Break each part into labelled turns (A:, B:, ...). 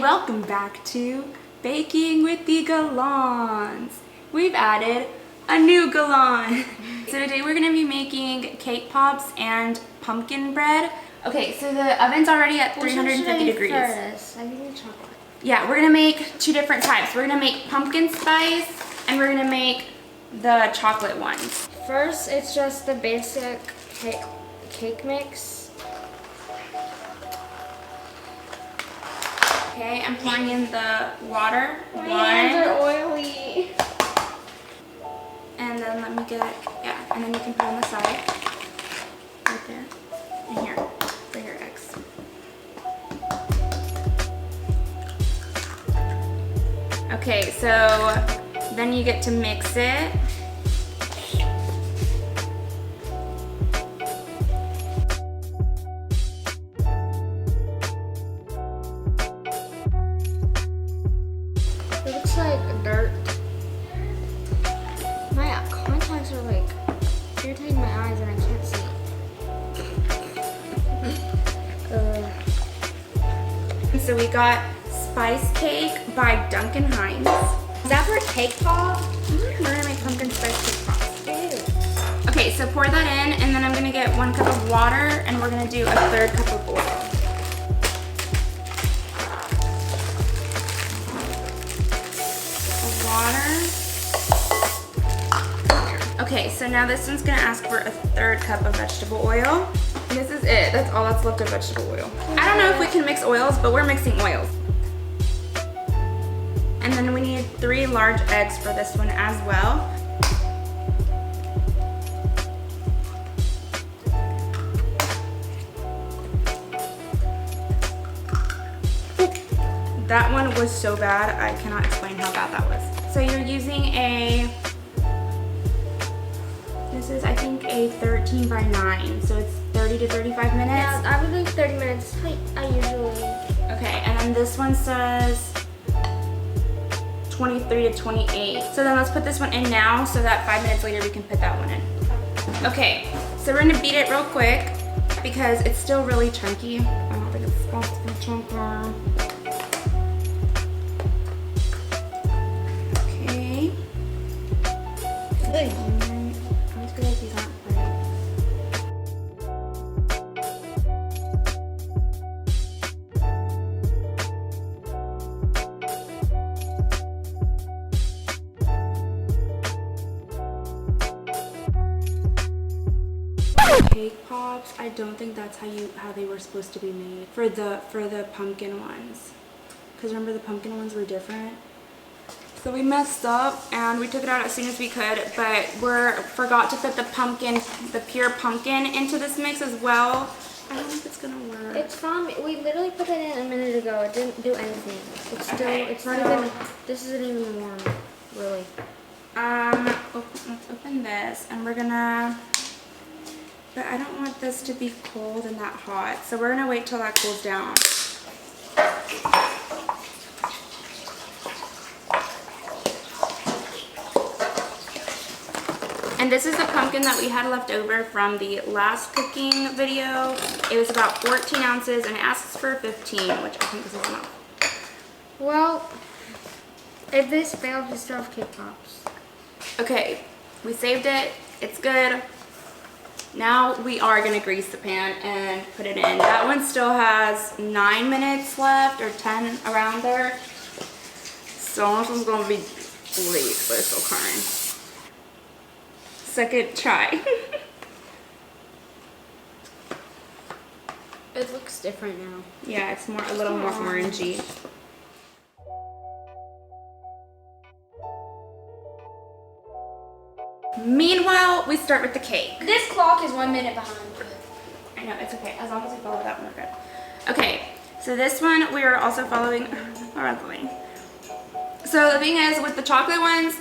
A: welcome back to Baking with the Galons. We've added a new galon. So today we're going to be making cake pops and pumpkin bread. Okay, so the oven's already at 350 degrees.
B: First? I need chocolate.
A: Yeah, we're going to make two different types. We're going to make pumpkin spice and we're going to make the chocolate ones.
B: First, it's just the basic cake mix.
A: Okay, I'm pouring in the water.
B: My hands are oily.
A: And then let me get, and then you can put on the side. Right there. And here, for your eggs. Okay, so then you get to mix it.
B: It looks like dirt. My contacts are like irritating my eyes and I can't see.
A: So we got Spice Cake by Duncan Hines.
B: Is that for a cake pop?
A: We're gonna make pumpkin spice cake pops.
B: Ew.
A: Okay, so pour that in and then I'm gonna get 1 cup of water and we're gonna do a 1/3 cup of oil. Okay, so now this one's gonna ask for a 1/3 cup of vegetable oil. And this is it, that's all that's left of vegetable oil. I don't know if we can mix oils, but we're mixing oils. And then we need 3 large eggs for this one as well. That one was so bad, I cannot explain how bad that was. So you're using this is I think a 13 by 9, so it's 30 to 35 minutes.
B: Yeah, I would think 30 minutes. I usually.
A: Okay, and then this one says 23 to 28. So then let's put this one in now so that 5 minutes later we can put that one in. Okay, so we're gonna beat it real quick because it's still really chunky. I don't think it's supposed to be chunky. Okay.
B: Hey.
A: I feel like these aren't right. Cake pops, I don't think that's how they were supposed to be made for the pumpkin ones. Because remember the pumpkin ones were different. So we messed up and we took it out as soon as we could, but forgot to put the pure pumpkin into this mix as well. I don't know if it's gonna work.
B: It's fine. We literally put it in a minute ago. It didn't do anything. It's still,
A: okay,
B: it's not even, this isn't even warm, really.
A: Let's open this and we're gonna, but I don't want this to be cold and that hot. So we're gonna wait till that cools down. And this is the pumpkin that we had left over from the last cooking video. It was about 14 ounces and it asks for 15, which I think this is enough.
B: Well, if this fails, we still have cake pops.
A: Okay, we saved it. It's good. Now we are gonna grease the pan and put it in. That one still has 9 minutes left or 10 around there. So this one's gonna be late, but it's still crying. Second try.
B: It looks different now.
A: Yeah, it's a little more orangey. Meanwhile, we start with the cake.
B: This clock is 1 minute behind.
A: I know, it's okay. As long as we follow that one, we're good. Okay, so this one we are also following correctly. So the thing is, with the chocolate ones,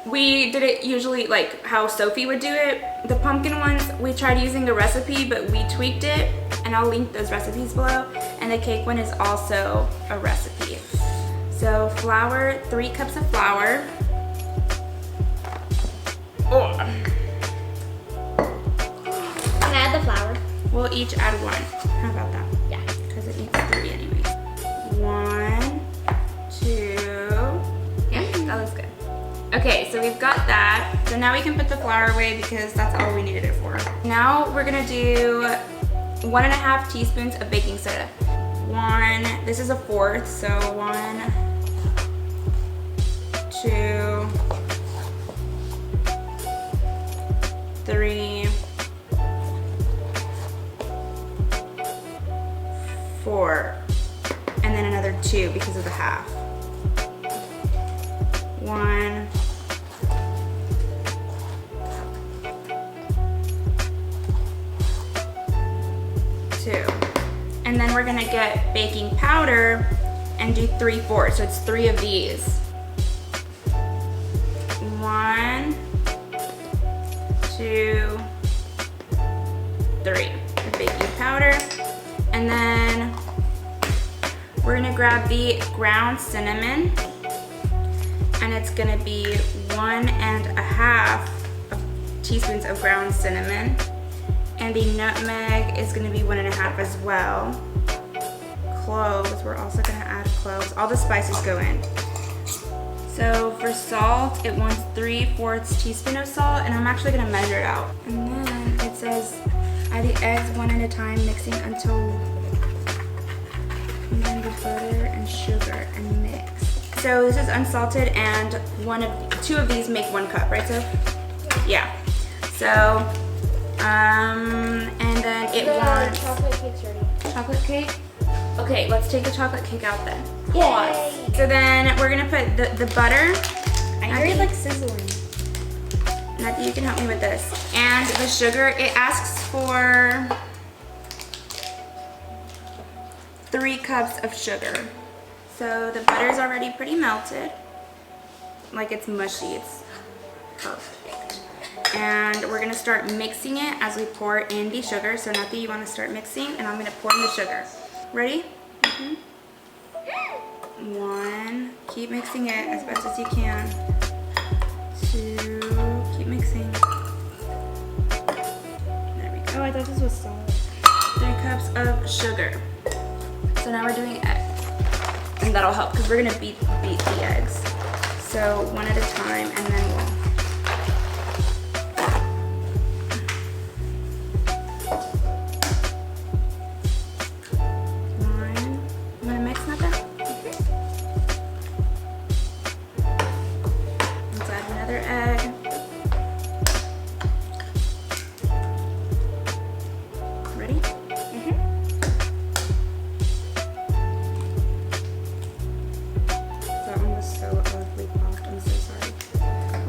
A: we did it usually like how Sophie would do it. The pumpkin ones, we tried using the recipe, but we tweaked it, and I'll link those recipes below. And the cake one is also a recipe. So flour, 3 cups of flour. Oh.
B: Can I add the flour?
A: We'll each add 1. How about that?
B: Yeah.
A: Because it needs 3 anyways. 1. Okay, so we've got that. So now we can put the flour away because that's all we needed it for. Now we're gonna do 1.5 teaspoons of baking soda. This is a 1/4, so 1, 2, 3, 4, and then another 2 because of the half. 1, 2. And then we're gonna get baking powder and do 3/4, so it's 3 of these. 1, 2, 3, the baking powder. And then we're gonna grab the ground cinnamon, and it's gonna be 1.5 teaspoons of ground cinnamon. And the nutmeg is gonna be 1.5 as well. Cloves, we're also gonna add cloves. All the spices go in. So for salt, it wants 3/4 teaspoon of salt, and I'm actually gonna measure it out. And then it says, add the eggs one at a time, mixing until then the butter and sugar and mix. So this is unsalted, and 2 of these make 1 cup, right? So yeah. So and then it wants
B: chocolate cake's ready.
A: chocolate cake. Okay, let's take the chocolate cake out then.
B: Yay!
A: So then we're gonna put the butter.
B: I heard it like sizzling.
A: Natty, you can help me with this. And the sugar, it asks for 3 cups of sugar. So the butter is already pretty melted. Like it's mushy, it's perfect. And we're gonna start mixing it as we pour in the sugar. So Natty, you wanna start mixing, and I'm gonna pour in the sugar. Ready? 1, keep mixing it as best as you can. 2, keep mixing. There we go.
B: Oh, I thought this was salt.
A: 3 cups of sugar. So now we're doing eggs. And that'll help because we're gonna beat the eggs. So 1 at a time, and then we'll.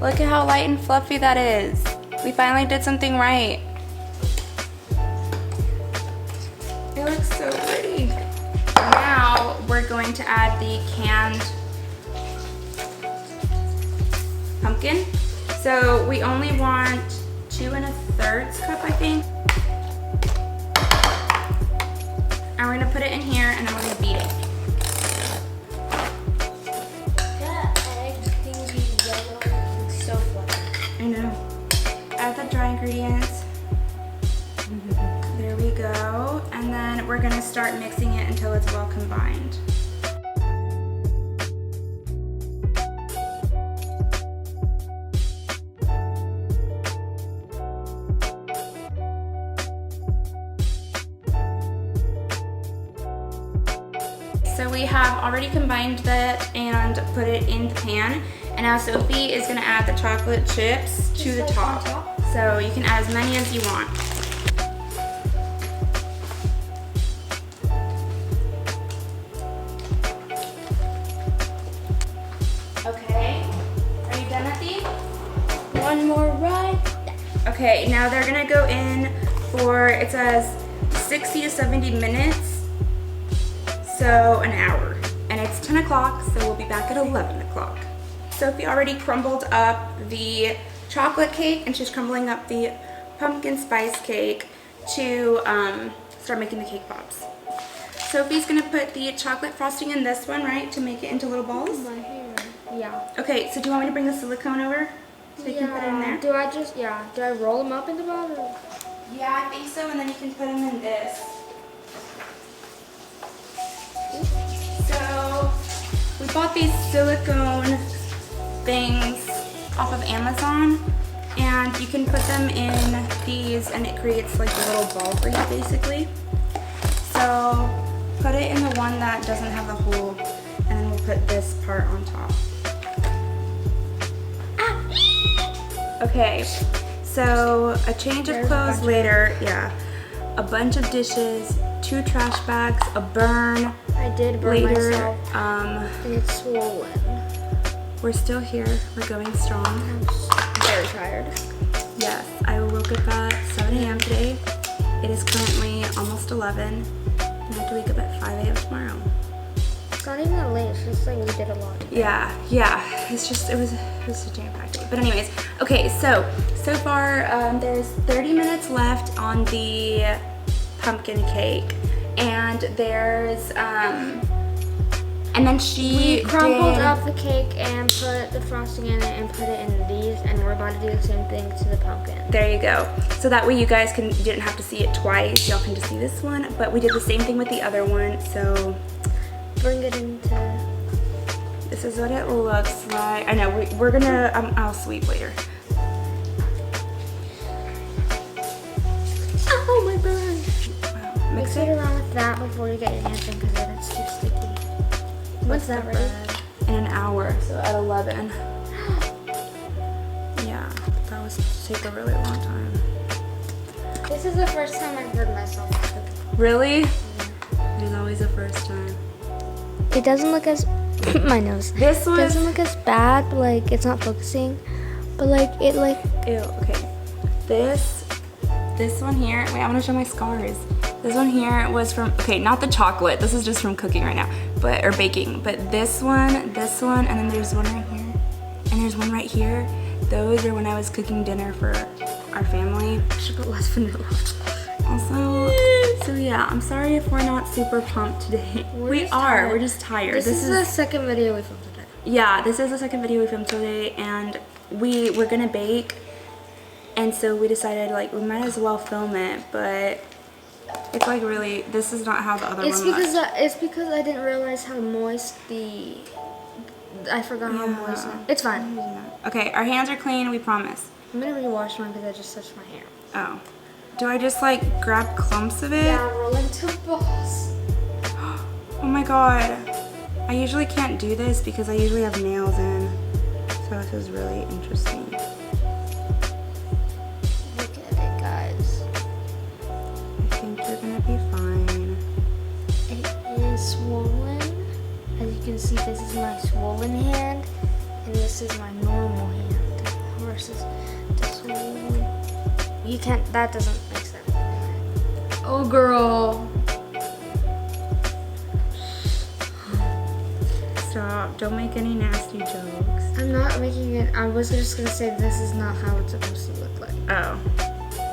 A: Look at how light and fluffy that is. We finally did something right. It looks so pretty. Now we're going to add the canned pumpkin. So we only want 2 1/3 cup, I think. And we're gonna put it in here, and then we're gonna beat it. I know. Add the dry ingredients. There we go. And then we're gonna start mixing it until it's well combined. So we have already combined that and put it in the pan. And now Sophie is gonna add the chocolate chips to the top. So you can add as many as you want. Okay, are you done, Natty?
B: One more right.
A: Okay, now they're gonna go in for, it says 60 to 70 minutes, so an hour. And it's 10 o'clock, so we'll be back at 11 o'clock. Sophie already crumbled up the chocolate cake, and she's crumbling up the pumpkin spice cake to start making the cake pops. Sophie's gonna put the chocolate frosting in this one, right, to make it into little balls?
B: My hair. Yeah.
A: Okay, so do you want me to bring the silicone over so you can put it in there?
B: Do I roll them up in the bottle?
A: Yeah, I think so, and then you can put them in this. So we bought these silicone things off of Amazon, and you can put them in these and it creates like a little ball for you basically. So put it in the one that doesn't have the hole, and then we'll put this part on top. Okay, so a change of clothes later, yeah. A bunch of dishes, 2 trash bags, a burn.
B: I did burn
A: later.
B: myself. And it's swollen.
A: We're still here. We're going strong.
B: I'm very tired.
A: Yes, I woke up at 7 a.m. today. It is currently almost 11, and I have to wake up at 5 a.m. tomorrow.
B: It's not even that late. It's just like we did a lot today.
A: Yeah. It's just it was a jam-packed day. But anyways, okay. So far there's 30 minutes left on the pumpkin cake, and there's and then
B: we crumpled up the cake and put the frosting in it and put it in these, and we're about to do the same thing to the pumpkin.
A: There you go. So that way you guys didn't have to see it twice. Y'all can just see this one, but we did the same thing with the other one. So
B: bring it into.
A: This is what it looks like. I know we're gonna. I'll sweep later.
B: Oh my burn!
A: Wow.
B: Mix it around with that before you get your hands in, because then it's too sticky. When's that ready?
A: In an hour, so at 11. Yeah, that was take a really long time.
B: This is the first time I've heard myself cook.
A: Really? Yeah. It is always the first time.
B: It doesn't look as my nose.
A: This one
B: doesn't look as bad, but like it's not focusing. But like it like
A: ew, okay. This one here, wait, I want to show my scars. This one here was from, okay, not the chocolate. This is just from cooking right now, or baking. But this one, and then there's one right here, and there's one right here. Those are when I was cooking dinner for our family. I should put less vanilla. Also, so yeah, I'm sorry if we're not super pumped today. We're just tired.
B: This is the second video we filmed today.
A: Yeah, this is the second video we filmed today, and we were gonna bake, and so we decided like we might as well film it, but it's like really, this is not how the other one was.
B: It's because I didn't realize how moist I forgot how moist. It's fine.
A: Okay, our hands are clean, we promise.
B: I'm gonna rewash mine because I just touched my hair.
A: Oh. Do I just like grab clumps of it?
B: Yeah, roll into balls.
A: Oh my god. I usually can't do this because I usually have nails in. So this is really interesting.
B: Look at it, guys.
A: I think you're gonna be fine.
B: It is swollen. As you can see, this is my swollen hand, and this is my normal hand versus the swollen. You can't, that doesn't make sense. Oh, girl.
A: Stop, don't make any nasty jokes.
B: I'm not making it, I was just gonna say this is not how it's supposed to look like.
A: Oh.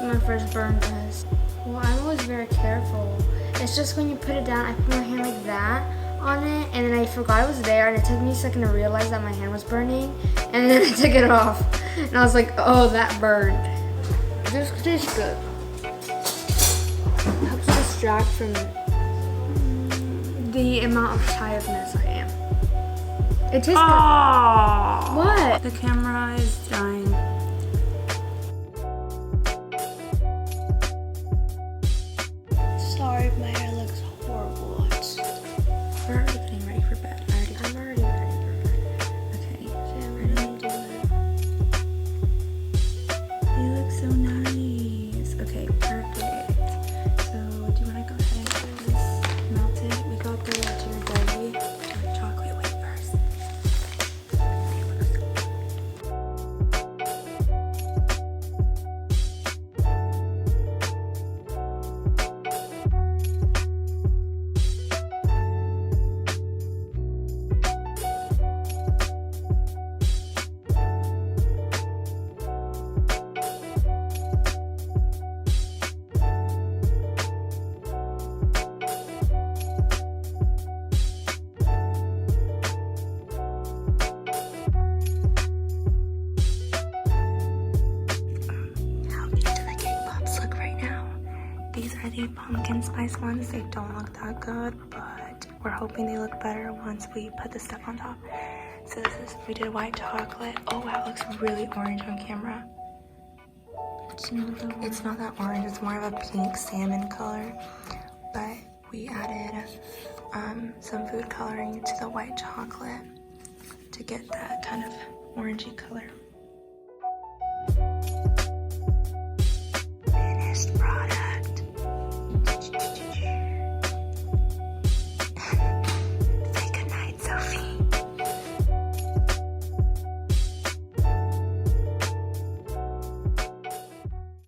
B: My first burn does. Well, I'm always very careful. It's just when you put it down, I put my hand like that on it, and then I forgot it was there, and it took me a second to realize that my hand was burning, and then I took it off, and I was like, oh, that burned. This tastes good. Helps distract from the amount of tiredness I am. It tastes good. What?
A: The camera is dying.
B: Sorry if my hair looks horrible.
A: We're already getting ready for bed.
B: I'm already ready for bed.
A: Okay.
B: So I'm ready to do it.
A: You look so nice. Okay, perfect. So, do you want to go ahead and get this melted? We got the cherry chocolate wafers. These are the pumpkin spice ones. They don't look that good, but we're hoping they look better once we put the stuff on top. So we did white chocolate. Oh wow, it looks really orange on camera.
B: It's not that one.
A: It's not that orange, it's more of a pink salmon color. But we added some food coloring to the white chocolate to get that kind of orangey color.